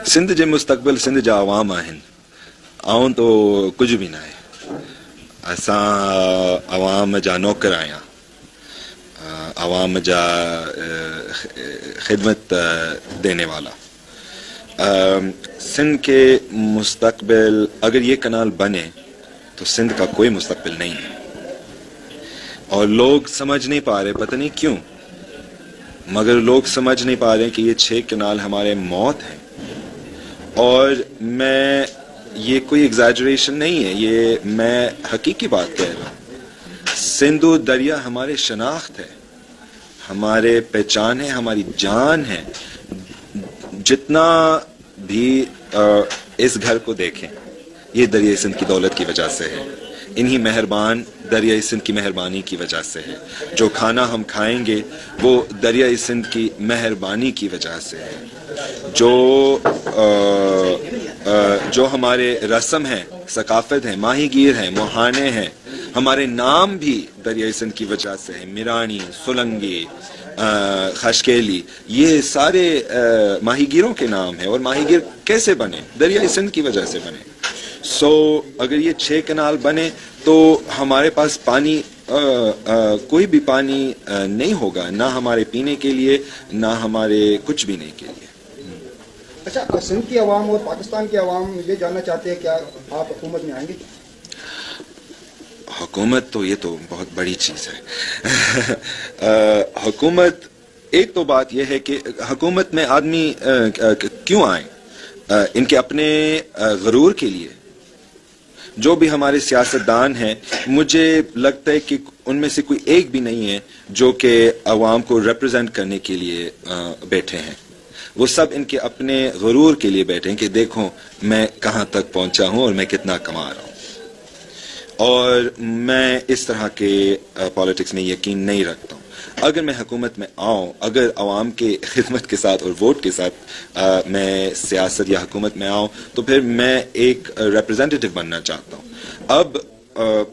सिंध जे मुस्तक़बिल सिंध जा अवाम आहिनि. आऊं तो कुझु बि न आहे. असां अवाम जा नौकर आहियां, अवाम जा खिदमत देने वाला. सिंध के मुस्तक़बिल अगर ये कनाल बने तो सिंध का कोई मुस्तक़बिल नहीं है. और लोग समझ नहीं पा रहे, पता नहीं क्यों, मगर लोग समझ नहीं पा रहे कि ये 6 कनाल हमारे मौत हैं. और मैं, ये कोई एग्जैजरेशन नहीं है, ये मैं हकीकी बात कह रहा हूँ. सिंधु दरिया हमारे शनाख्त है, हमारे पहचान है, हमारी जान है. जितना भी इस घर को देखें ये दरिया सिंध की दौलत की वजह से है, इन्हीं मेहरबान दरिया सिंध की मेहरबानी की वजह से है. जो खाना हम खाएंगे वो दरिया सिंध की मेहरबानी की वजह से है. जो हमारे रस्म हैं, सकाफत हैं, माहीगीर हैं, मोहाने हैं, हमारे नाम भी दरिया सिंध की वजह से है. मिरानी, सुलंगी, खशकेली, ये सारे माहीगीरों के नाम हैं. और माहीगीर कैसे बने? दरिया सिंध की वजह से बने. अगर ये 6 कनाल बने तो हमारे पास पानी कोई भी पानी नहीं होगा, ना हमारे पीने के लिए, ना हमारे कुछ भी नहीं के लिए. अच्छा, सिंध की आवाम और पाकिस्तान की आवाम ये जानना चाहते हैं क्या आप हुकूमत में आएंगे? हुकूमत तो, ये तो बहुत बड़ी चीज़ है. हुकूमत, एक तो बात यह है कि हुकूमत में आदमी क्यों आए? इनके अपने गरूर के लिए. जो भी हमारे सियासतदान हैं, मुझे लगता है कि उनमें से कोई एक भी नहीं है जो कि अवाम को रिप्रेजेंट करने के लिए बैठे हैं. वो सब इनके अपने गरूर के लिए बैठे हैं कि देखो मैं कहाँ तक पहुँचा हूँ और मैं कितना कमा रहा हूँ. और मैं इस तरह के पॉलिटिक्स में यकीन नहीं रखता हूँ. अगर मैं हुकूमत में आऊँ, अगर अवाम के खिदमत के साथ और वोट के साथ मैं सियासत या हुकूमत में आऊँ, तो फिर मैं एक रिप्रेजेंटेटिव बनना चाहता हूँ. अब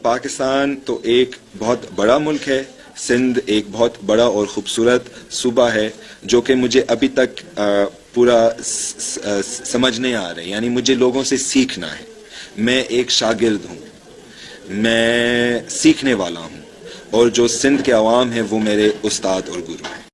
पाकिस्तान तो एक बहुत बड़ा मुल्क है, सिंध एक बहुत बड़ा और ख़ूबसूरत सूबा है जो कि मुझे अभी तक पूरा समझ नहीं आ रहा है. यानी मुझे लोगों से सीखना है. मैं एक शागिर्द हूँ, मैं सीखने वाला हूँ, और जो सिंध के अवाम है वो मेरे उस्ताद और गुरु हैं.